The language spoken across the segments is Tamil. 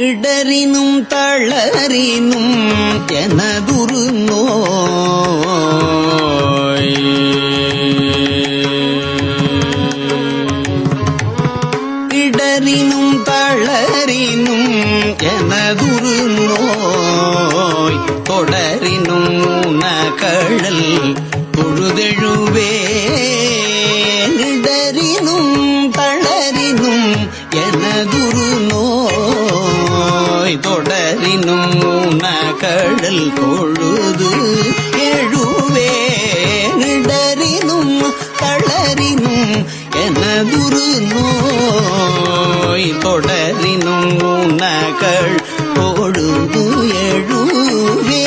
இடரினும் தளரினும் எனதுரு நோய் இடரினும் தளரினும் எனதுரு நோய் தொடரினும் உனகழல் தொழுதெழுவே இடரினும் தளரினும் எனதுரு நோய் தொடரினும் உனகழல் தொழுது எழுவே இடரினும் தளரினும் எனதுரு நோய் தொடரினும் உனகள் தொழுது எழுவே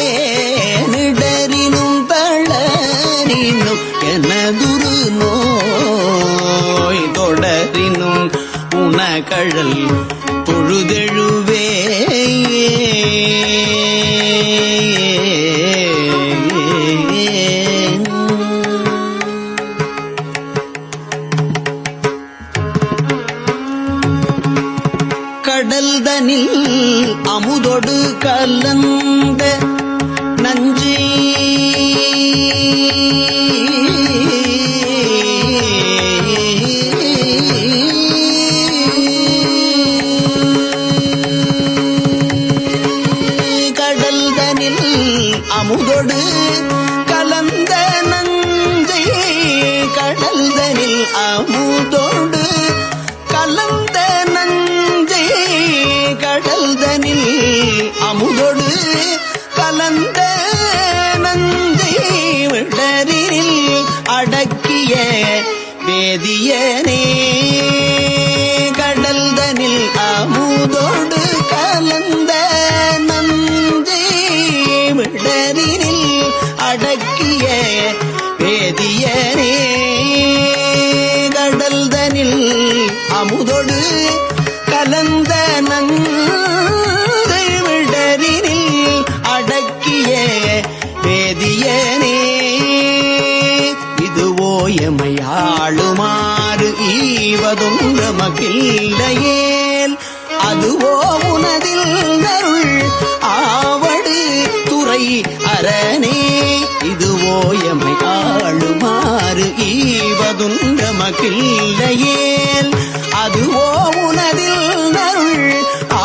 இடரினும் தளரினும் எனதுரு நோய் தொடரினும் உனகழல் தொழுதெழுவே கடல்தனில் அமுதொடு கலந்த நஞ்சை கடல்தனில் அமுதொடு கலந்த நஞ்சை கடல்தனில் அமுதொடு கலந்த நஞ்சை கடல்தனில் அமுதொடு கலந்த நஞ்சை விடரில் அடக்கிய வேதியனே கடல்தனில் அமுதொடு கலந்த நஞ்சை விடரில் அடக்கிய வேதியனே கடல்தனில் அமுதொடு கலந்த நஞ்சை விடரில் அடக்கிய வேதியனே இதுவோ எமையாளுமாறு ஈவதொன்ற மகிழ்லையேல் அதுவோ உனதில் நருள் ஆவடு துறை அரணே இதுவோ எமையாளுமாறு ஈவதொன்ற மகிழ்லையேல் அதுவோ உனதில் நருள்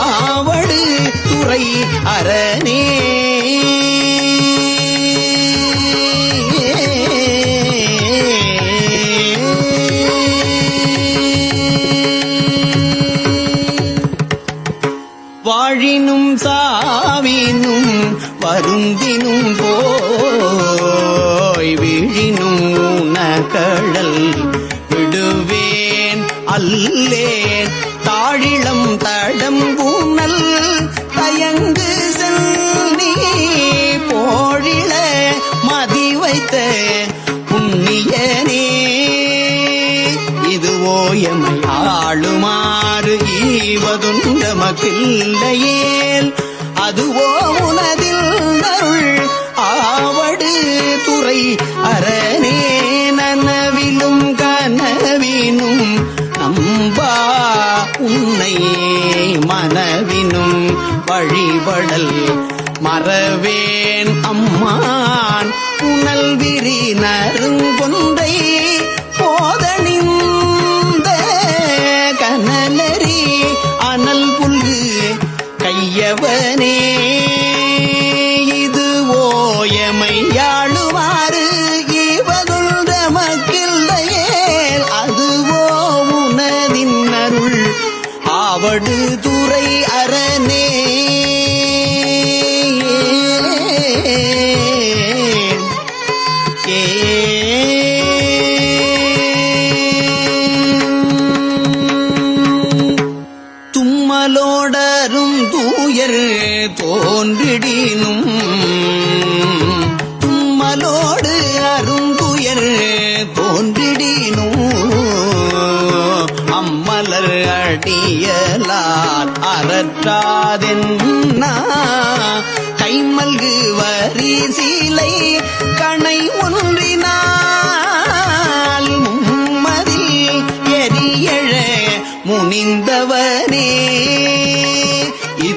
ஆவடு துறை அரணே வாழினும் சாவினும் வருந்தினும் போய் விழினும் உனகழல் விடுவேன் அல்லேன் தாழிளம் தடம் பூனல் தயங்கு செல்நீ போழிள மதி வைத்த புண்ணியனே இதுவோ எமையாளுமாறு ஈவதொன்ற மகிழ்லையேல் அதுவோ உனதில் நருள் ஆவடு துறை அரணே நனவிலும் கனவினும் நம்பா உன்னை மனவினும் வழிபடல் மறவேன் அம்மான் புனல் விரி நறுங்கொன்றை போதணிந்த கனலரி அனல் புல்கு கையவனே இது ஓயமையாளுமாறு ஈவதொன்ற மகிழ்லையேல் அதுவோ உனதின் அருள் ஆவடு துறை அரணே தும்மலோடரும் தூயர் தோன்றிடினும் தும்மலோடு அருந்துயர் தோன்றிடினும் அம்மலர் அடியலார் அறற்றாதென்னா கைமல்கு வரி சீலை கணை ஒன்றினால் மும்மதில் எரியழ முனிந்தவனே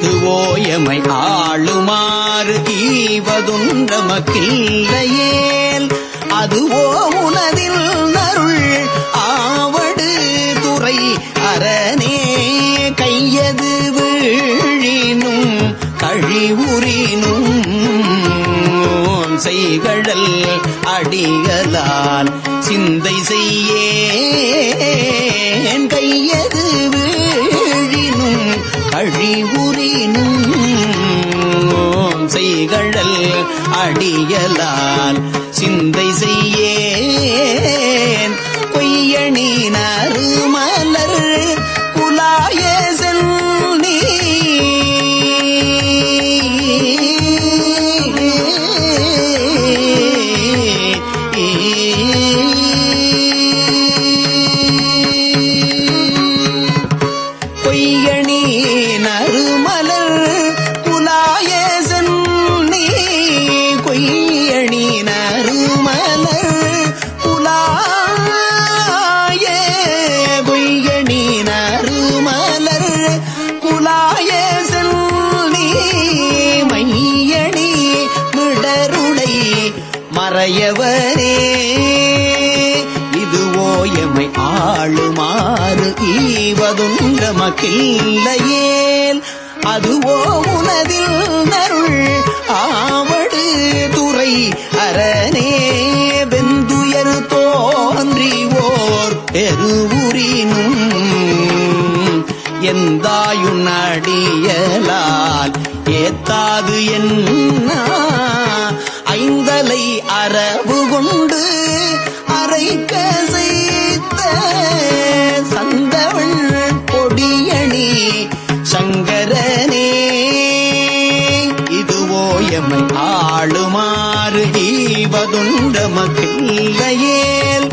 இதுவோ எமை ஆளுமாறு ஈவதொன்றமக்கில்லையேல் அதுவோ உனதில் அருள் ஆவடு துறை அரணே கையது வீழினும் கழிவுறினும் செய்கடல் அடிகளால் சிந்தை செய்யேன் கையது வீழினும் கழிவுறினும் செய்கடல் அடிகளால் சிந்தை செய்யேன் கொய்யணி நறுமலர் குலாய செல்நீ கொய்யணி நறுமலர் குலாய சென்னி கொய்யணி நறுமலர் குலாய கொய்யணி நறுமலர் குலாய சென்னி மையணி மிடருடை மறையவரே இதுவோ எமை ஆளுமாறு ஈவதொன்றமக்கில்லையேல் அதுவோ உனதில் அருள் ஆவடு துறை அரணே வெந்துயர் தோன்றிவோர் பெருவுரினும் எந்தாயுன் அடியலால் ஏத்தாது என்ன ஐந்தலை அரவு கொண்டு அரைக்க செய்த சந்தவள் பொடியணி சங்கரனே இதுவோ எமை ஆளுமாறு ஈவதொன்றமக்கில்லையேல்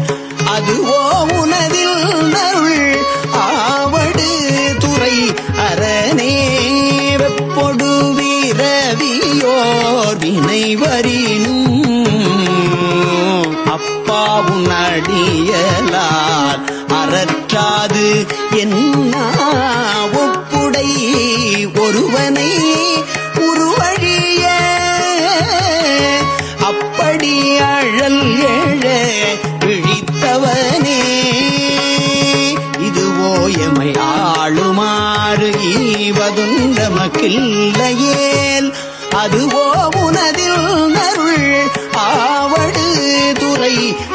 அதுவோ உனதில் அருள் ஆவடு துறை அரணே வெப்பொடு வீரவியோர் வினைவரினும் அப்பாவுன் அடியலால் அறற்றாது என்ன ஒப்புடை ஒருவனை உருவழிய அப்படி அழல் எழ விழித்தவனே இதுவோ எமை ஆளுமாறு ஈவதொன்றமக்கில்லையேல் அதுவோ உனதில் அருள் ஆவடு துறை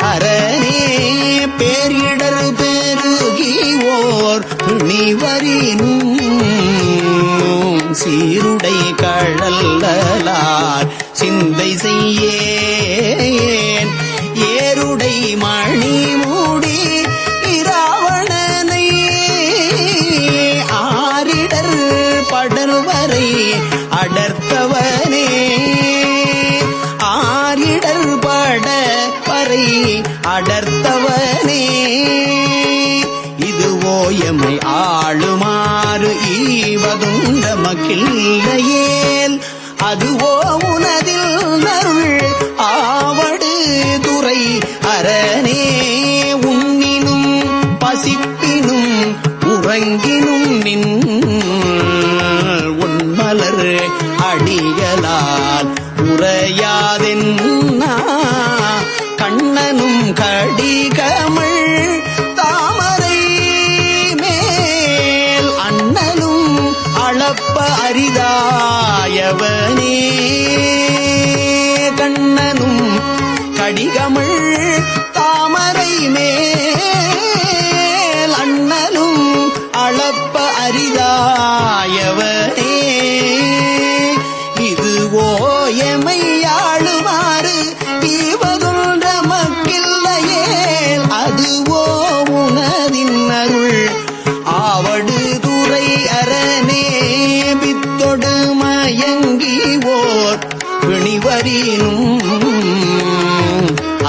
அரணே பேரிடர் பெருகிவோர் பிணிவரினும் சீருடை கழல்லார் சிந்தை செய்யேன் ஏருடை மணி மூடி இராவணனை ஆரிடர் படர்வரை அடர்த்தவனே ஆரிடர் பட பறை அடர்த்தவனே இதுவோ எமை ஆளுமாறு ஈவதொன்றமக்கில்லையேல் அதுவோ உனதில் அருள் ஆவடு துறை அரணே உண்ணினும் பசிப்பினும் உறங்கினும் நின் உன்மலர் அடிகளால் உரையாதென்னா கண்ணனும் கடிகமள் தாமரை மேல் அண்ணலும் அளப்ப அரிதாயவனே கண்ணனும் கடிகமள் தாமரை மேல் அண்ணலும் அளப்ப அரிதாயவனே இதுவோ எமை ஆளுமாறு ஈவதொன்றமக்கில்லையேல் அதுவோ உனதின் அருள் ஆவடு துறை அரணே பித்தொடு மயங்கிவோர் பிணிவரினும்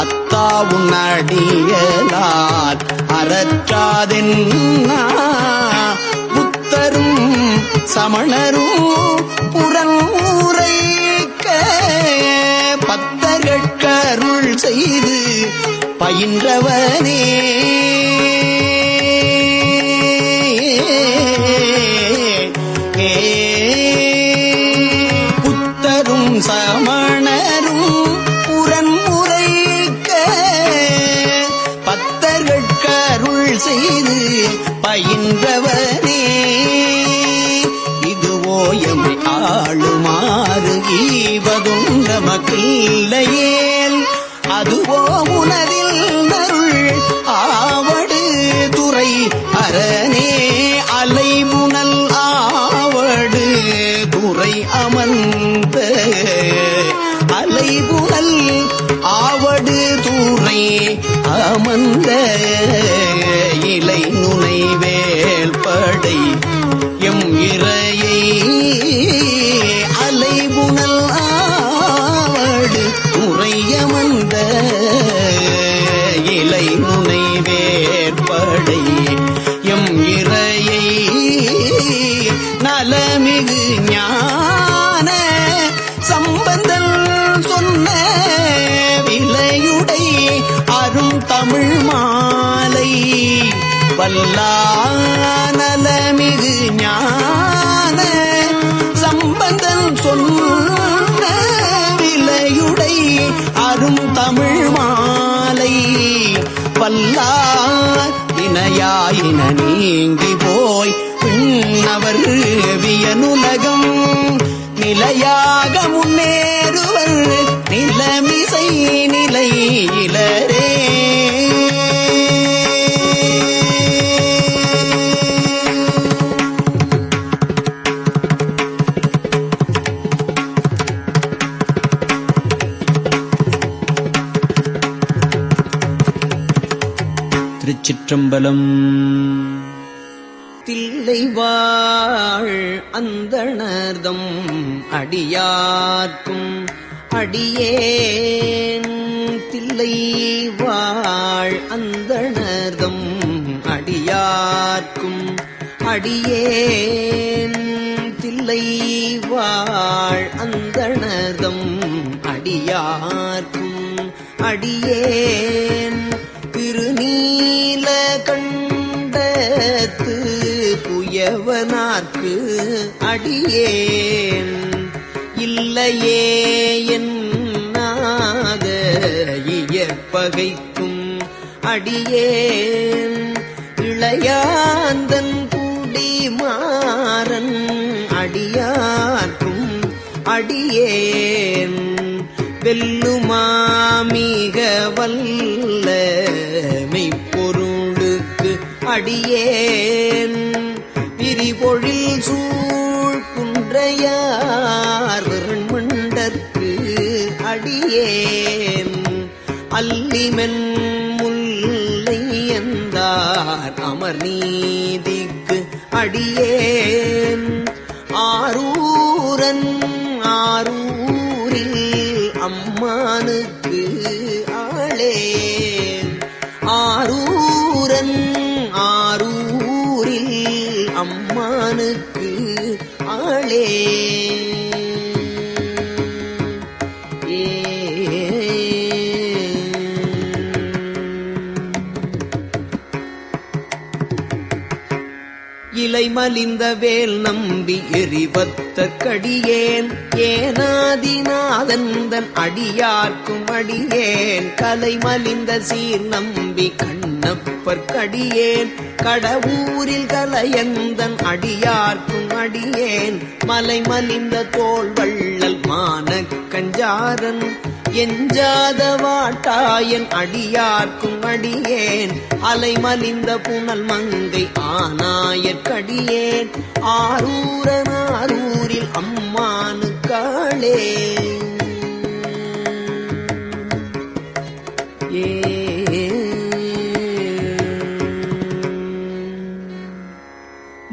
அத்தாவுன் அடியலால் அறற்றாதென்னா புத்தரும் சமணரும் புறமுறைக்க பத்தர்கட்கருள் செய்து பயின்றவனே ஏ சமணரும் புறன்முறைக்க பத்தர்கட்கருள் செய்து பயின்றவனே இதுவோ எமை ஆளுமாறு ஈவதும் நமக்கில்லையேல் அதுவோ உனதில் நருள் ஆவடு துறை அரணே அலைமுனல் ஆவடு துறை அமர்ந்த அலைமுனல் ஆவடு துறை அமர்ந்த இலை நுனை வேல்படை எம் இறையை அலைமுனல் ஆவடு துறை அமர்ந்த இலை நுனை வேற்படை எம் இறையை நலமிகு ஞான சம்பந்தன் சொன்ன விலையுடை அரும் தமிழ் மாலை வல்லாநலமிகு ஞான சம்பந்தன் சொன்ன விலையுடை அரும் தமிழ் மாலை வல்லார் வினையாயின நீங்கி போய் பின்னவர் வியனுலகம் நிலையாக முன்னேறுவர் நிலமிசை நிலையிலரே திருச்சிற்றம்பலம். தில்லைவாழ் அந்தணர்தம் அடியார்க்கும் அடியேன் தில்லைவாழ் அந்தணர்தம் அடியார்க்கும் அடியேன் தில்லைவாழ் அந்தணர்தம் அடியார்க்கும் அடியேன் திருநீல கண்டத்து புயவனார்க்கு அடியேன் இல்லையே என்னாத இயற்பகைக்கும் அடியேன் இளையாந்தன் குடிமாறன் அடியார்க்கும் அடியேன் வெல்லுமாமிக வல்ல மெய்ப்பொருளுக்கு அடியேன் விரிபொழில் சூழ் குன்றையார் விரண்மண்டற்கு அடியேன் அல்லிமென் முல்லை எந்தார் அமர் நீதிக்கு அடியேன் ஆரூரன் ஆரூரில் அம்மானுக்கு ஆளேன் ஆரூரன் ஆரூரில் அம்மானுக்கு ஆளே இலை மலிந்த வேல் நம்பி எரிவத்த கடியேன் ஏனாதிநாதந்தன் அடியார்க்கும் அடியேன் கலை மலிந்த சீர் நம்பி கண்ணப்பர் கடியேன் கடவுரில் கலையந்தன் அடியார்க்கும் அடியேன் மலை மலிந்த தோள் வள்ளல் மான கஞ்சாரன் எஞ்சாத வாட்டாயன் அடியார்க்கும் அடியேன் அலை மலிந்த புனல் மங்கை ஆனாயற்கடியேன் ஆரூரனாரூரில் அம்மானுக்காளே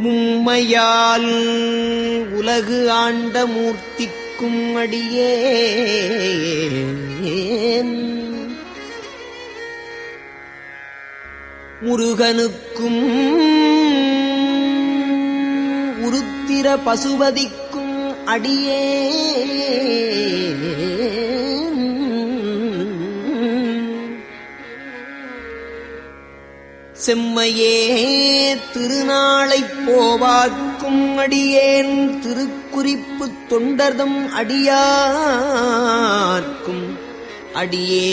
மும்மையால் உலகு ஆண்ட மூர்த்திக்கும் அடியேன் முருகனுக்கும் உருத்திர பசுபதிக்கும் அடியேன் செம்மையே திருநாளைப் போவார்க்கும் அடியார்க்கும் அடியேன் திருக்குறிப்பு தொண்டர்தம் அடியார்க்கும் அடியே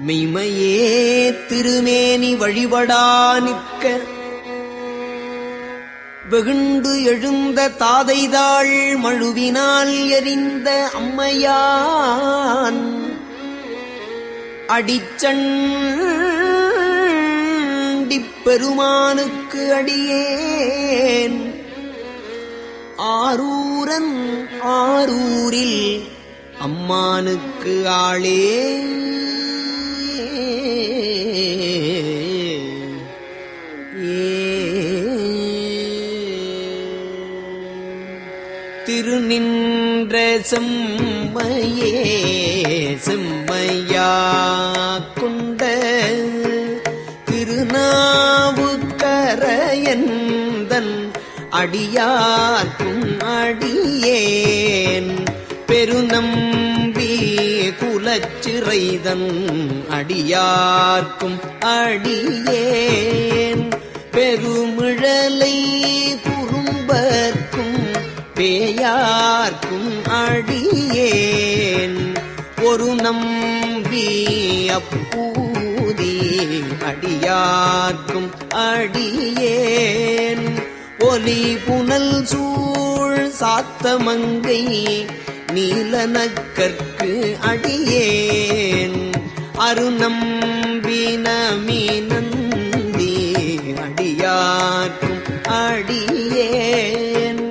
மெய்மையே திருமேனி வழிபடா நிற்க வெகுண்டு எழுந்த தாதைதாள் மழுவினால் எறிந்த அம்மையான் அடிச்சண்டிப் பெருமானுக்கு அடியேன் ஆரூரன் ஆரூரில் அம்மானுக்கு ஆளே திருநின்ற செம்மையே செம்மையா கொண்ட திருநாவுக்கரையந்தன் அடியார்க்கும் அடியேன் பெருநம்பி குலச்சிறைதன் அடியார்க்கும் அடியேன் பெருமிழலை குறும்பர்க்கும் பேயார்க்கும் அடியேன் ஒரு நம்பி அப்பூதி அடியார்க்கும் அடியேன் ஒலி புனல் சூழ் சாத்தமங்கை நீலனக்கற்கு அடியேன் அருநம்பி நமீனந்தி அடியார்க்கும் அடியேன்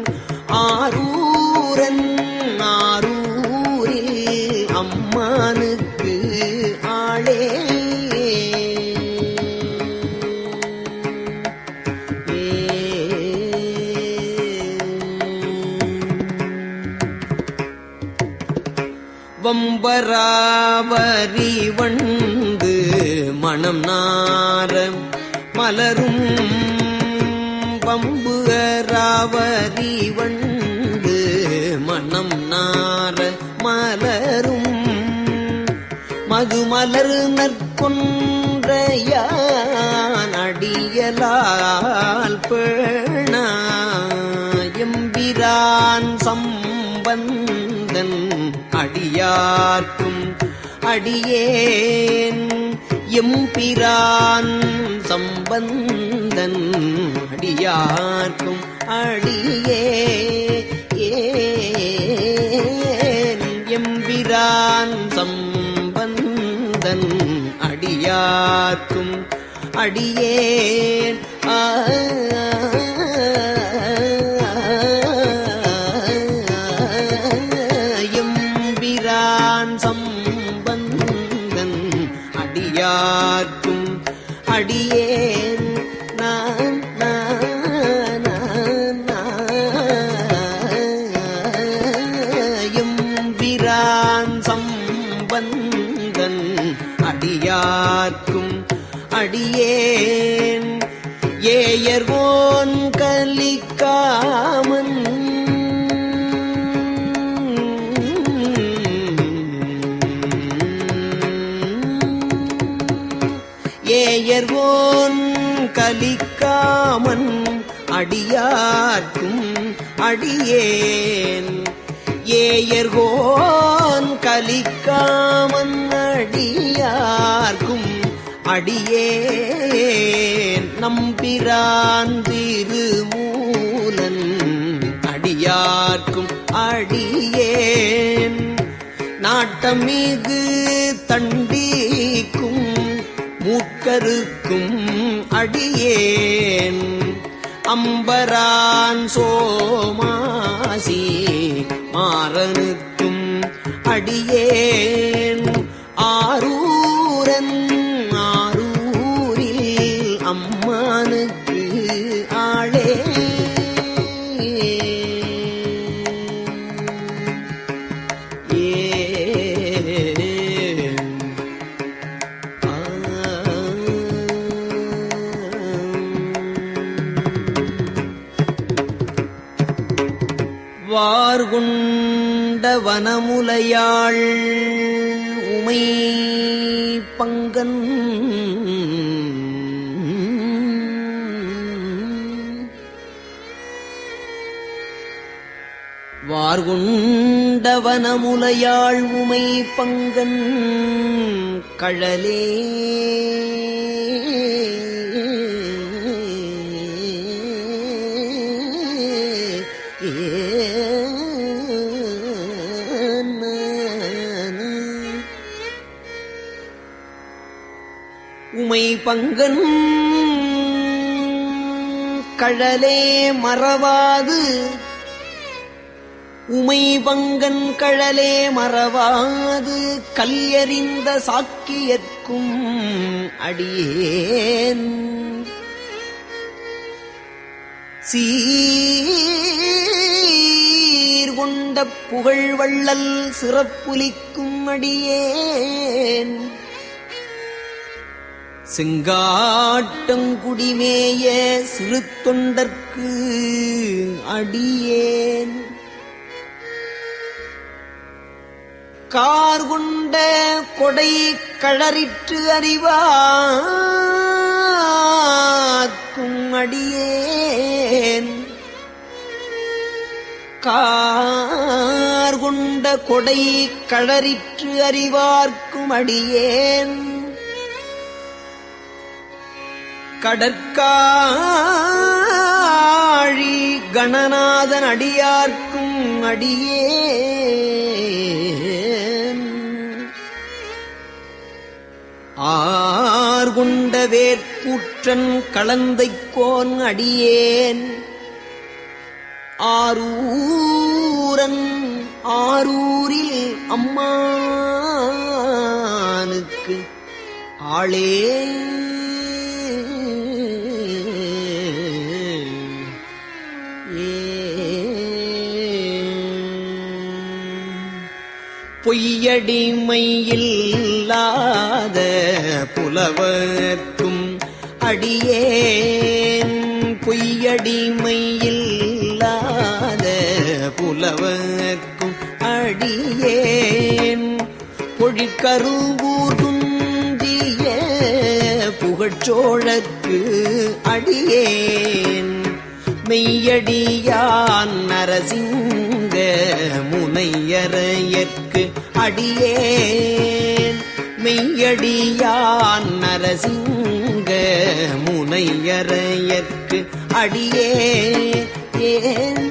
ஆரூரன் ஆரூரில் அம்மானுக்கு ஆளே வம்பராவரி வண்டு மணம் நார மலரும் வம்புராவரி வண்டு மணம் நார மலரும் மதுமலர் நற்கொன்றையான் அடியலால் பேணாயம்பிரான் சம்பந்தன் அடியார்க்கும் அடியேன் எம்பிரான் சம்பந்தன் அடியார்க்கும் அடியேன் எம்பிரான் சம்பந்தன் அடியார்க்கும் அடியேன் எம்பிரான் சம்பந்தன் அடியார்க்கும் அடியேன் நான் எம்பிரான் சம்பந்தன் அடியார்க்கும் அடியேன் ஏயர்வோன் கலிக்காமன் ஏயர்வோன் கலிக்காமன் அடியார்க்கும் அடியேன் ஏயர்கோன் கலிக்காமன் அடியார்க்கும் அடியேன் நம்பிரான் திருமூலன் அடியார்க்கும் அடியேன் நாட்டமிகு தண்டிக்கும் மூக்கருக்கும் அடியேன் அம்பரான் சோமாசி மாறனுக்கும் அடியேன் ஆரூரன் ஆரூரில் அம்மானுக்கு ஆளே வார்கொண்ட வனமுலையாள் உமை பங்கன் வார்கொண்டவனமுலையாள் உமை பங்கன் கழலே உமை பங்கன் கழலே மறவாது உமை பங்கன் கழலே மறவாது கல்யறிந்த சாக்கியற்கும் அடியேன் சீர்கொண்ட புகழ் வள்ளல் சிறப்புலிக்கும் அடியேன் செங்காட்டங்குடிமேய சிறு தொண்டர்க்கு அடியேன் கார்கொண்ட கொடை களறிற்று அறிவார்க்கும் அடியேன் கார்கொண்ட கொடை களறிற்று அறிவார்க்கும் அடியேன் கடற்காழி கணநாதன் அடியார்க்கும் அடியேன் ஆர்கொண்ட வேற்கூற்றன் களந்தைக்கோன் அடியேன் ஆரூரன் ஆரூரில் அம்மானுக்கு ஆளே பொய்யடிமையில்லாத புலவர்க்கும் அடியேன் பொய்யடிமையில்லாத புலவர்க்கும் அடியேன் பொழிற்கருவூர் துந்திய புகழ்ச்சோழற்கு அடியேன் மெய்யடியான் நரசிங்க முனையரையற்கு அடியேன் மெய்யடியான் நரசிங்க முனையரையற்கு அடியேன்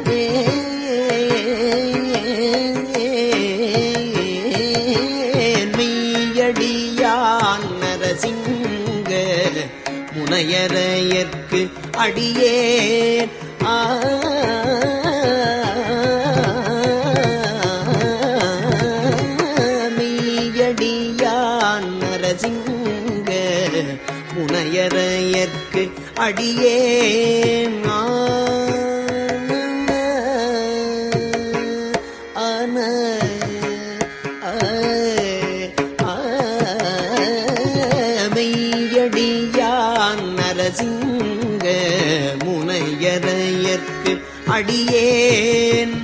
மெய்யடியான் நரசிங்க முனையரையற்கு அடியேன் மெய்யடியான் நரசிங்க முனையரையற்கு அடியேன் மெய்யடியான் நரசிங்க முனையரையற்கு அடியேன்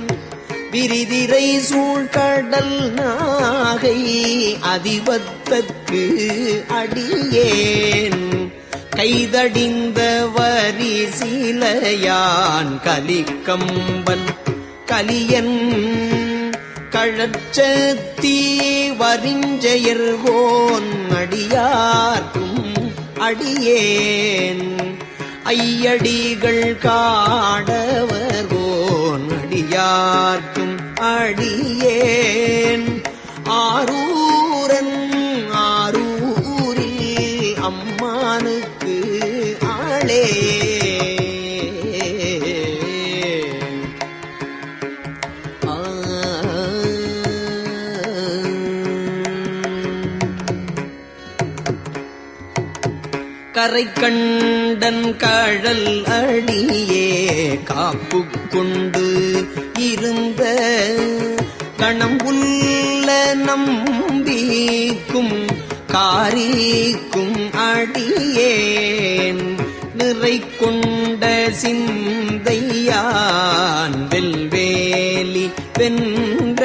விரிதிரை சூழ்கடல் நாகை அதிபத்தற்கு அடியேன் கைதடிந்த வரி சீலையான் கலிக்கம்பன் கலியன் கழற்சத்தி வரிஞ்செயர்கோன் அடியார்க்கும் அடியேன் ஐயடிகள் காடவர்கோன் அடியார்க்கும் அடியேன் ஆரூரன் ஆரூரில் அம்மானுக்கு ஆளே கரை கண்டன் கழல் அடியே காப்பு கொண்டு இருந்த கணம்புல்ல நம்பிக்கும் காரிக்கும் அடியேன் நிறை கொண்ட சிந்தையான் வெல்வேலி வென்ற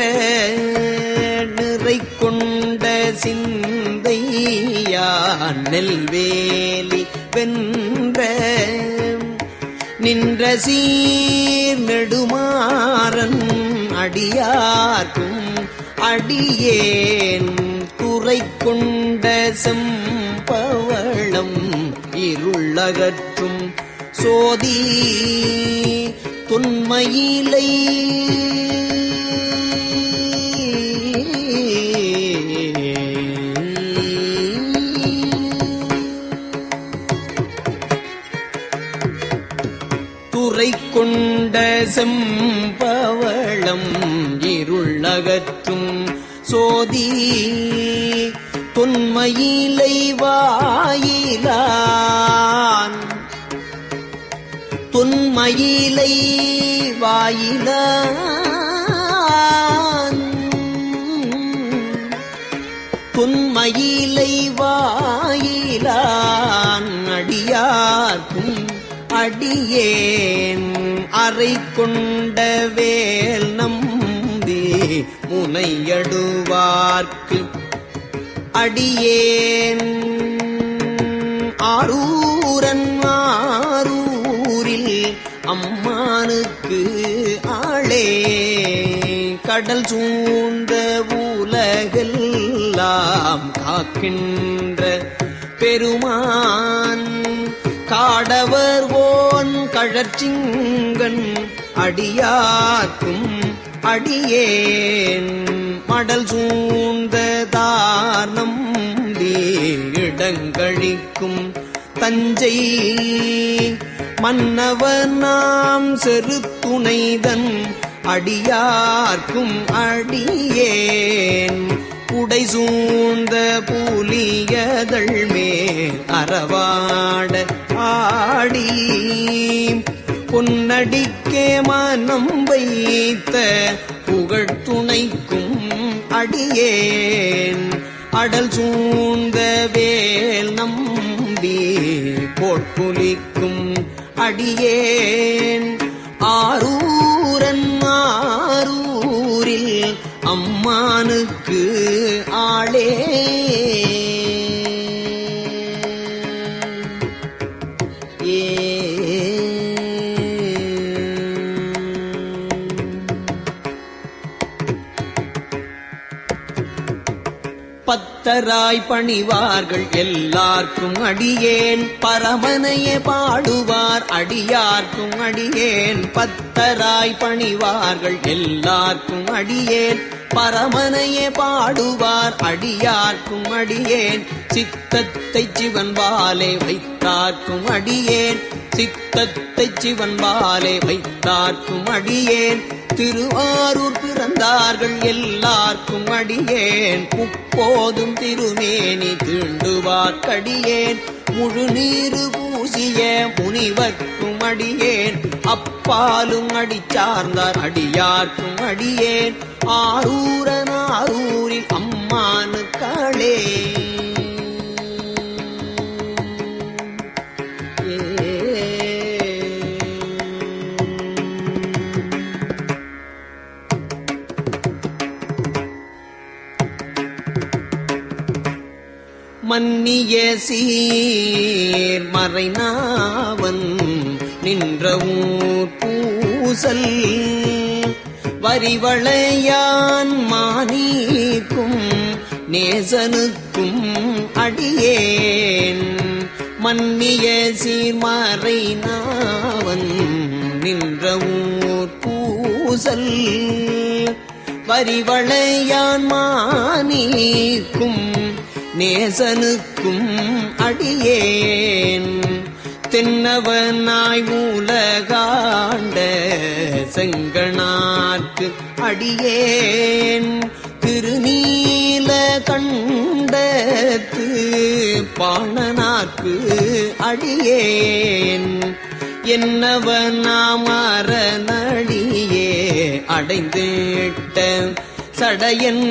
நிறை கொண்ட சிந்தையான் நெல்வேலி வென்ற நின்ற சீர் நெடுமாறன் அடியார்க்கும் அடியேன் துறை கொண்ட செம்பவளம் இருளகற்றும் சோதி தொன்மையிலை துறை கொண்ட செம்பவளம் இருளகற்றும் சோதி தொன்மையிலை வாயிலான் தொன்மையிலை வாயிலான் தொன்மையிலை வாயிலான் அடியார்க்கும் அடியேன் அறை கொண்ட வேல் நம்பி முனையடுவார்க்கு அடியேன் ஆரூரன் ஆரூரில் அம்மானுக்கு ஆளே கடல் சூழ்ந்த உலகெல்லாம் காக்கின்ற பெருமான் காடவர் ஓன் கழற்சிங்கன் அடியார்க்கும் அடியேன் மடல் சூழ்ந்ததார் நம்பி இடங்கழிக்கும் தஞ்சை மன்னவர் நாம் செருத்துணைதன் அடியார்க்கும் அடியேன் உடை சூழ்ந்த புலியதழ் மேல் அறவாட ஆடி பொன்னடிக்கே மனம் வைத்த புகழ்துணைக்கும் அடியேன் அடல் சூழ்ந்த வேல் நம்பி போட்புலிக்கும் அடியேன் ஆரூரன் ஆரூரில் அம்மானுக்கு ஆளே பத்தராய் பணிவார்கள் எல்லார்க்கும் அடியேன் பரமனையே பாடுவார் அடியார்க்கும் அடியேன் பத்தராய் பணிவார்கள் எல்லார்க்கும் அடியேன் பரமனையே பாடுவார் அடியார்க்கும் அடியேன் சித்தத்தை சிவன்பாலே வைத்தார்க்கும் அடியேன் சித்தத்தை சிவன்பாலே வைத்தார்க்கும் அடியேன் திருவாரூர் பிறந்தார்கள் எல்லார்க்கும் அடியேன் முப்போதும் திருமேனி தீண்டுவார்க்கடியேன் முழு நீரு பூசிய முனிவர்க்கும் அடியேன் அப்பாலும் அடிச்சார்ந்தார் அடியார்க்கும் அடியேன் ஆரூரன் ஆரூரில் அம்மானுக்களே மன்னிய சீர் மறைநாவன் நின்ற ஊர் பூசல் வரிவளையான் மானீக்கும் நேசனுக்கும் அடியேன் மன்னிய சீர் மறைநாவன் நின்ற ஊர் பூசல் வரிவளையான் மானீக்கும் நேசனுக்கும் அடியேன் தென்னவனாய் உலகாண்ட செங்கணார்க்கு அடியேன் திருநீல கண்டத்து பாணனார்க்கு அடியேன் என்னவனாம் அரணடியே அடைந்திட்ட சடையன்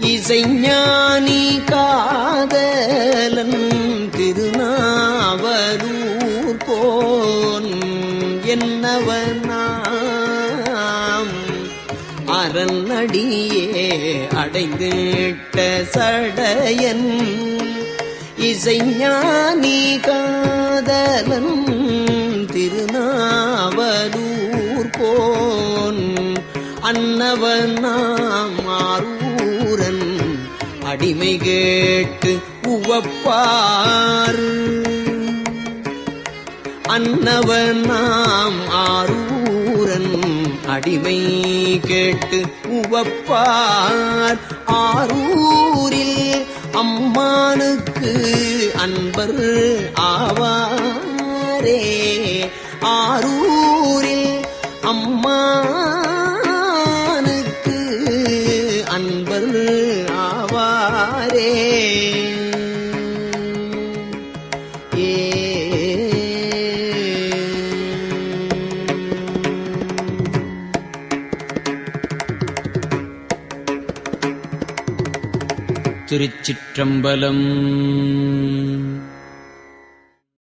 இசைஞானி காதலன் திருநாவலூர் போன் என்னவனாம் அரணடியே அமரன் அடியே அடைந்திட்ட சடையன் இசைஞானி காதலன் திருநாவலூர் போன் அன்னவன் நாம் ஆரூரன் அடிமை கேட்டு உவப்பார் அன்னவன் நாம் ஆரூரன் அடிமை கேட்டு உவப்பார் ஆரூரில் அம்மானுக்கு அன்பர் ஆவாரே ஆரூரில் அம்மானுக்கு அன்பர் ஆவாரே திருச்சிற்றம்பலம்.